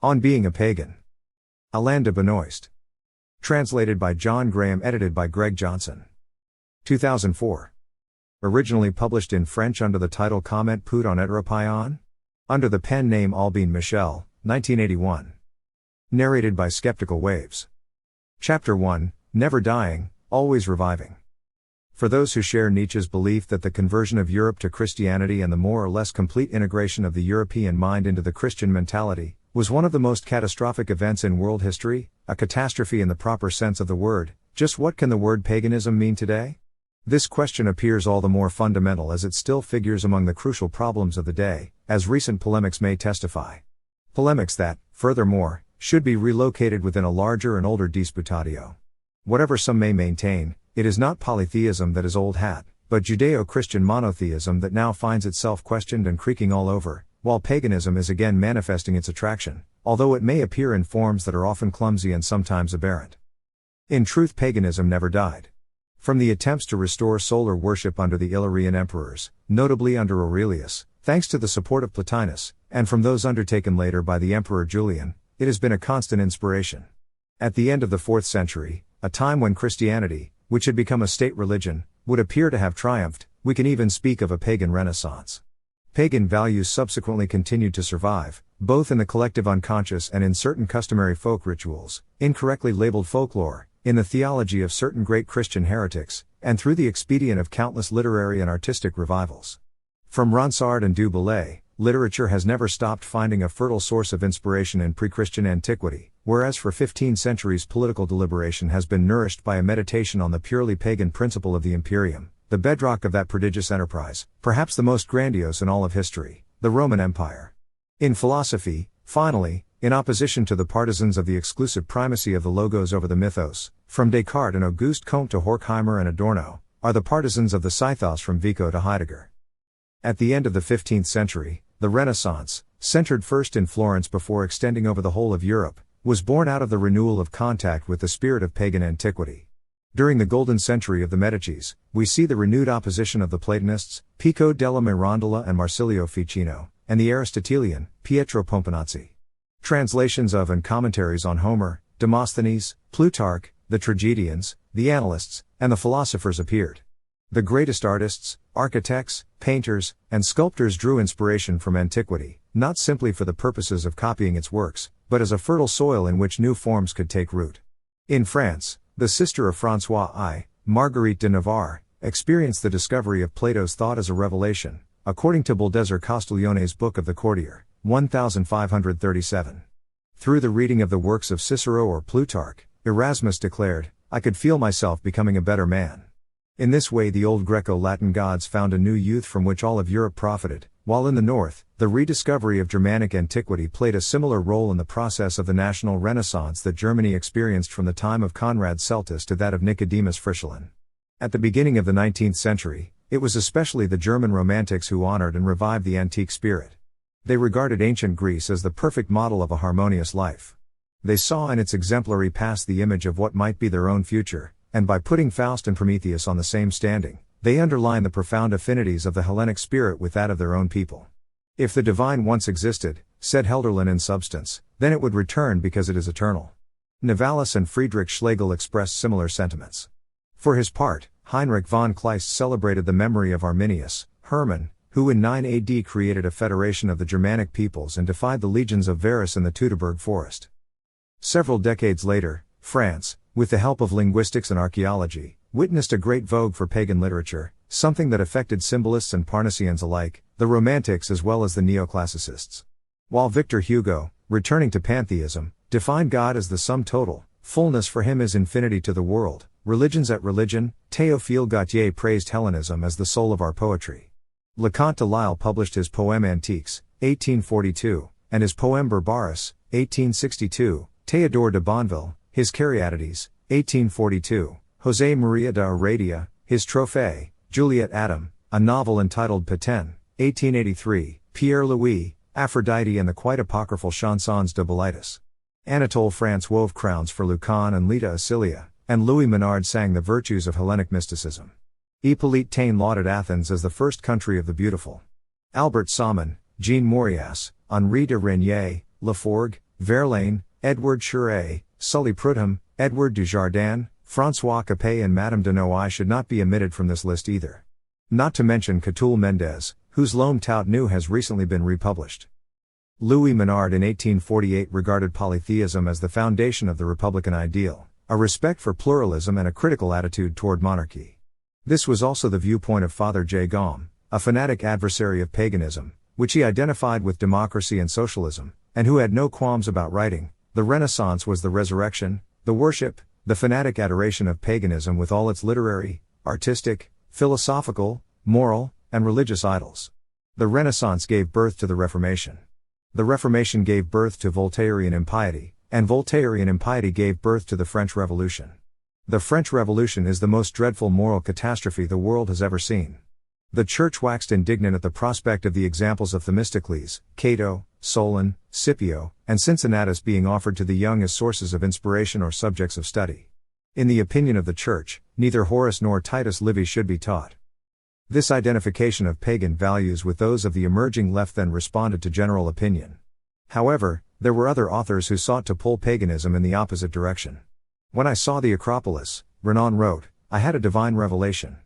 On Being a Pagan. Alain de Benoist. Translated by John Graham, edited by Greg Johnson. 2004. Originally published in French under the title Comment peut-on, étre, paien? Under the pen name Albin Michel, 1981. Narrated by Skeptical Waves. Chapter 1, Never Dying, Always Reviving. For those who share Nietzsche's belief that the conversion of Europe to Christianity and the more or less complete integration of the European mind into the Christian mentality was one of the most catastrophic events in world history, a catastrophe in the proper sense of the word, just what can the word paganism mean today? This question appears all the more fundamental as it still figures among the crucial problems of the day, as recent polemics may testify. Polemics that, furthermore, should be relocated within a larger and older disputatio. Whatever some may maintain, it is not polytheism that is old hat, but Judeo-Christian monotheism that now finds itself questioned and creaking all over, while paganism is again manifesting its attraction, although it may appear in forms that are often clumsy and sometimes aberrant. In truth, paganism never died. From the attempts to restore solar worship under the Illyrian emperors, notably under Aurelius, thanks to the support of Plotinus, and from those undertaken later by the Emperor Julian, it has been a constant inspiration. At the end of the 4th century, a time when Christianity, which had become a state religion, would appear to have triumphed, we can even speak of a pagan renaissance. Pagan values subsequently continued to survive, both in the collective unconscious and in certain customary folk rituals, incorrectly labeled folklore, in the theology of certain great Christian heretics, and through the expedient of countless literary and artistic revivals. From Ronsard and Du Bellay, literature has never stopped finding a fertile source of inspiration in pre-Christian antiquity, whereas for 15 centuries political deliberation has been nourished by a meditation on the purely pagan principle of the imperium, the bedrock of that prodigious enterprise, perhaps the most grandiose in all of history, the Roman Empire. In philosophy, finally, in opposition to the partisans of the exclusive primacy of the logos over the mythos, from Descartes and Auguste Comte to Horkheimer and Adorno, are the partisans of the Scythos from Vico to Heidegger. At the end of the 15th century, the Renaissance, centered first in Florence before extending over the whole of Europe, was born out of the renewal of contact with the spirit of pagan antiquity. During the golden century of the Medicis, we see the renewed opposition of the Platonists, Pico della Mirandola and Marsilio Ficino, and the Aristotelian, Pietro Pomponazzi. Translations of and commentaries on Homer, Demosthenes, Plutarch, the tragedians, the annalists, and the philosophers appeared. The greatest artists, architects, painters, and sculptors drew inspiration from antiquity, not simply for the purposes of copying its works, but as a fertile soil in which new forms could take root. In France, the sister of François I, Marguerite de Navarre, experienced the discovery of Plato's thought as a revelation, according to Baldassare Castiglione's Book of the Courtier, 1537. Through the reading of the works of Cicero or Plutarch, Erasmus declared, "I could feel myself becoming a better man." In this way the old Greco-Latin gods found a new youth from which all of Europe profited, while in the north, the rediscovery of Germanic antiquity played a similar role in the process of the national renaissance that Germany experienced from the time of Conrad Celtus to that of Nicodemus Frischlin. At the beginning of the 19th century, it was especially the German Romantics who honored and revived the antique spirit. They regarded ancient Greece as the perfect model of a harmonious life. They saw in its exemplary past the image of what might be their own future, and by putting Faust and Prometheus on the same standing, they underline the profound affinities of the Hellenic spirit with that of their own people. If the divine once existed, said Hölderlin in Substance, then it would return because it is eternal. Novalis and Friedrich Schlegel expressed similar sentiments. For his part, Heinrich von Kleist celebrated the memory of Arminius, Hermann, who in 9 AD created a federation of the Germanic peoples and defied the legions of Varus in the Teutoburg forest. Several decades later, France, with the help of linguistics and archaeology, witnessed a great vogue for pagan literature, something that affected symbolists and Parnassians alike, the Romantics as well as the Neoclassicists. While Victor Hugo, returning to pantheism, defined God as the sum total, fullness for him is infinity to the world, religions at religion, Théophile Gautier praised Hellenism as the soul of our poetry. Leconte de Lisle published his Poème Antiques, 1842, and his Poème Barbarus, 1862, Théodore de Bonville, his Caryatides, 1842, José María de Heredia, his Trophée, Juliet Adam, a novel entitled Peut-on, 1883, Pierre Louis, Aphrodite and the quite apocryphal Chansons de Bilitis. Anatole France wove crowns for Lucan and Lita Acilia, and Louis Menard sang the virtues of Hellenic mysticism. Hippolyte Taine lauded Athens as the first country of the beautiful. Albert Salmon, Jean Mauriac, Henri de Régnier, Laforgue, Verlaine, Edward Cheret, Sully Prudhomme, Edward Dujardin, François Capet and Madame de Noailles should not be omitted from this list either. Not to mention Catulle Mendès, whose L'Homme Tout Nu has recently been republished. Louis Menard in 1848 regarded polytheism as the foundation of the republican ideal, a respect for pluralism and a critical attitude toward monarchy. This was also the viewpoint of Father J. Gaume, a fanatic adversary of paganism, which he identified with democracy and socialism, and who had no qualms about writing, "The Renaissance was the resurrection, the worship, the fanatic adoration of paganism with all its literary, artistic, philosophical, moral, and religious idols. The Renaissance gave birth to the Reformation. The Reformation gave birth to Voltairean impiety, and Voltairean impiety gave birth to the French Revolution. The French Revolution is the most dreadful moral catastrophe the world has ever seen." The Church waxed indignant at the prospect of the examples of Themistocles, Cato, Solon, Scipio, and Cincinnatus being offered to the young as sources of inspiration or subjects of study. In the opinion of the Church, neither Horace nor Titus Livy should be taught. This identification of pagan values with those of the emerging left then responded to general opinion. However, there were other authors who sought to pull paganism in the opposite direction. "When I saw the Acropolis," Renan wrote, "I had a divine revelation."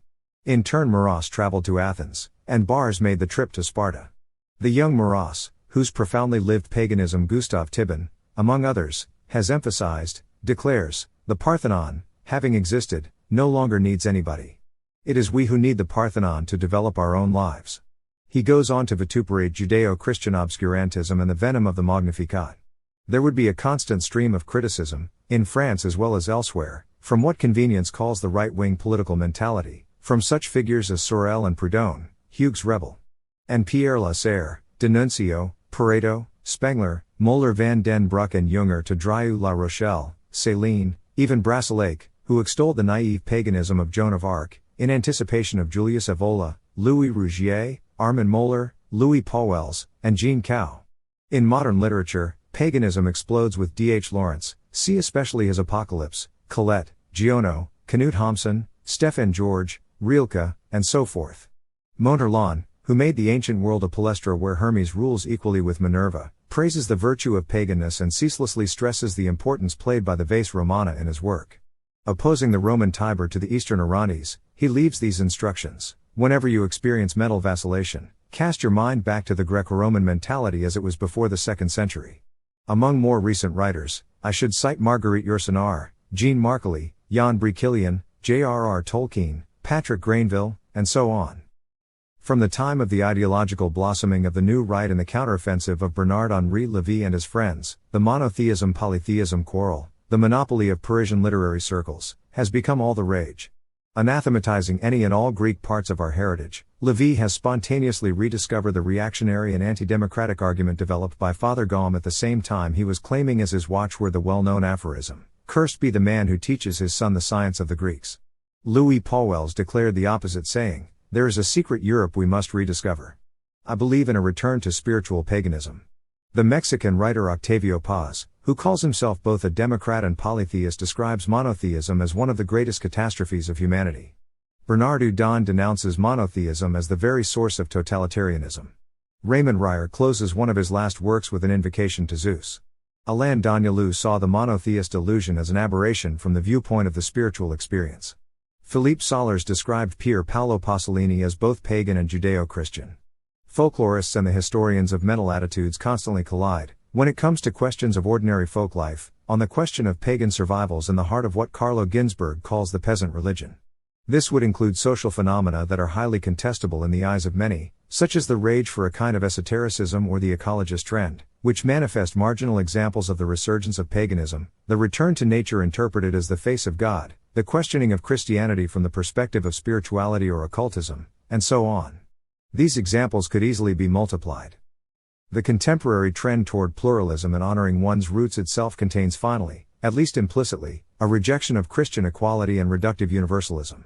In turn, Maurras traveled to Athens, and Bars made the trip to Sparta. The young Maurras, whose profoundly lived paganism Gustave Thibon, among others, has emphasized, declares, "The Parthenon, having existed, no longer needs anybody. It is we who need the Parthenon to develop our own lives." He goes on to vituperate Judeo-Christian obscurantism and the venom of the Magnificat. There would be a constant stream of criticism, in France as well as elsewhere, from what convenience calls the right-wing political mentality, from such figures as Sorel and Proudhon, Hugues Rebel, and Pierre Lasserre, D'Annunzio, Pareto, Spengler, Moeller van den Broek and Junger to Drieu La Rochelle, Céline, even Brasillach, who extolled the naive paganism of Joan of Arc, in anticipation of Julius Evola, Louis Rougier, Armand Moeller, Louis Pauwels, and Jean Cao. In modern literature, paganism explodes with D.H. Lawrence, see especially his Apocalypse, Colette, Giono, Knut Hamsun, Stefan George, Rilke, and so forth. Montherlant, who made the ancient world a palestra where Hermes rules equally with Minerva, praises the virtue of paganness and ceaselessly stresses the importance played by the Ves Romana in his work. Opposing the Roman Tiber to the Eastern Orontes, he leaves these instructions: "Whenever you experience mental vacillation, cast your mind back to the Greco-Roman mentality as it was before the 2nd century." Among more recent writers, I should cite Marguerite Yourcenar, Jean Marcely, Jan Brikilian, J.R.R. Tolkien, Patrick Granville, and so on. From the time of the ideological blossoming of the New Right and the counteroffensive of Bernard-Henri Lévy and his friends, the monotheism-polytheism quarrel, the monopoly of Parisian literary circles, has become all the rage. Anathematizing any and all Greek parts of our heritage, Lévy has spontaneously rediscovered the reactionary and anti-democratic argument developed by Father Gaume at the same time he was claiming as his watchword the well-known aphorism, "Cursed be the man who teaches his son the science of the Greeks." Louis Pauwels declared the opposite, saying, "There is a secret Europe we must rediscover. I believe in a return to spiritual paganism." The Mexican writer Octavio Paz, who calls himself both a Democrat and polytheist, describes monotheism as one of the greatest catastrophes of humanity. Bernard Houdin denounces monotheism as the very source of totalitarianism. Raymond Ryer closes one of his last works with an invocation to Zeus. Alain de Benoist saw the monotheist illusion as an aberration from the viewpoint of the spiritual experience. Philippe Sollers described Pier Paolo Pasolini as both pagan and Judeo-Christian. Folklorists and the historians of mental attitudes constantly collide, when it comes to questions of ordinary folk life, on the question of pagan survivals in the heart of what Carlo Ginzburg calls the peasant religion. This would include social phenomena that are highly contestable in the eyes of many, such as the rage for a kind of esotericism or the ecologist trend, which manifest marginal examples of the resurgence of paganism, the return to nature interpreted as the face of God, the questioning of Christianity from the perspective of spirituality or occultism, and so on. These examples could easily be multiplied. The contemporary trend toward pluralism and honoring one's roots itself contains finally, at least implicitly, a rejection of Christian equality and reductive universalism.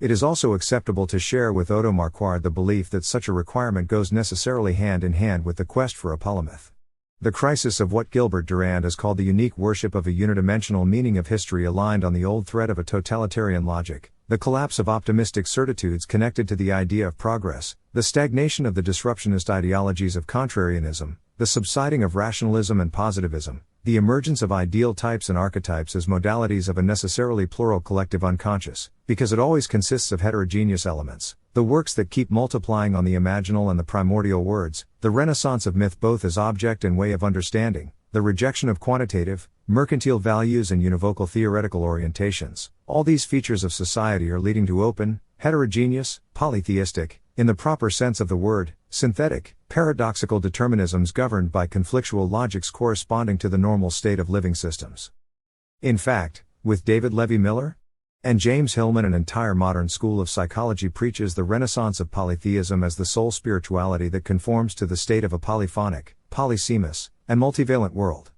It is also acceptable to share with Odo Marquard the belief that such a requirement goes necessarily hand in hand with the quest for a polymyth. The crisis of what Gilbert Durand has called the unique worship of a unidimensional meaning of history aligned on the old thread of a totalitarian logic, the collapse of optimistic certitudes connected to the idea of progress, the stagnation of the disruptionist ideologies of contrarianism, the subsiding of rationalism and positivism, the emergence of ideal types and archetypes as modalities of a necessarily plural collective unconscious, because it always consists of heterogeneous elements, the works that keep multiplying on the imaginal and the primordial words, the renaissance of myth both as object and way of understanding, the rejection of quantitative, mercantile values and univocal theoretical orientations. All these features of society are leading to open, heterogeneous, polytheistic, in the proper sense of the word, synthetic, paradoxical determinisms governed by conflictual logics corresponding to the normal state of living systems. In fact, with David Levy-Miller and James Hillman, an entire modern school of psychology preaches the renaissance of polytheism as the sole spirituality that conforms to the state of a polyphonic, polysemous, and multivalent world.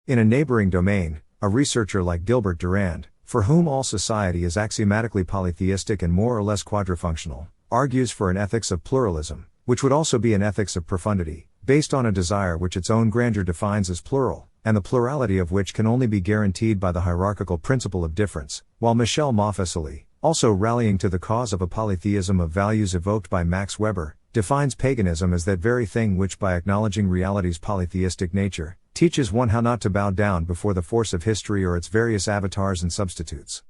In a neighboring domain, a researcher like Gilbert Durand, for whom all society is axiomatically polytheistic and more or less quadrifunctional, argues for an ethics of pluralism, which would also be an ethics of profundity, based on a desire which its own grandeur defines as plural, and the plurality of which can only be guaranteed by the hierarchical principle of difference, while Michel Maufesoli, also rallying to the cause of a polytheism of values evoked by Max Weber, defines paganism as that very thing which, by acknowledging reality's polytheistic nature, teaches one how not to bow down before the force of history or its various avatars and substitutes.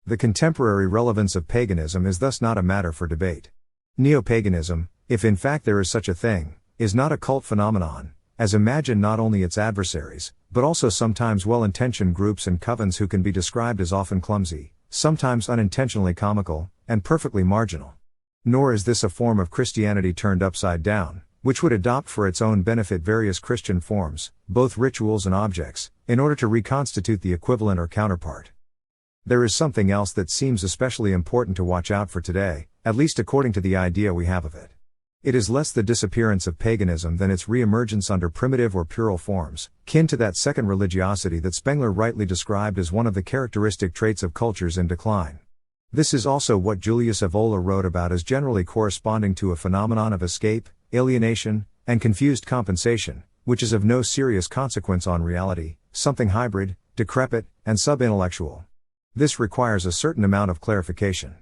The contemporary relevance of paganism is thus not a matter for debate. Neo-paganism, if in fact there is such a thing, is not a cult phenomenon, as imagine not only its adversaries, but also sometimes well-intentioned groups and covens who can be described as often clumsy, sometimes unintentionally comical, and perfectly marginal. Nor is this a form of Christianity turned upside down, which would adopt for its own benefit various Christian forms, both rituals and objects, in order to reconstitute the equivalent or counterpart. There is something else that seems especially important to watch out for today, at least according to the idea we have of it. It is less the disappearance of paganism than its re-emergence under primitive or puerile forms, kin to that second religiosity that Spengler rightly described as one of the characteristic traits of cultures in decline. This is also what Julius Evola wrote about as generally corresponding to a phenomenon of escape, alienation, and confused compensation, which is of no serious consequence on reality, something hybrid, decrepit, and sub-intellectual. This requires a certain amount of clarification.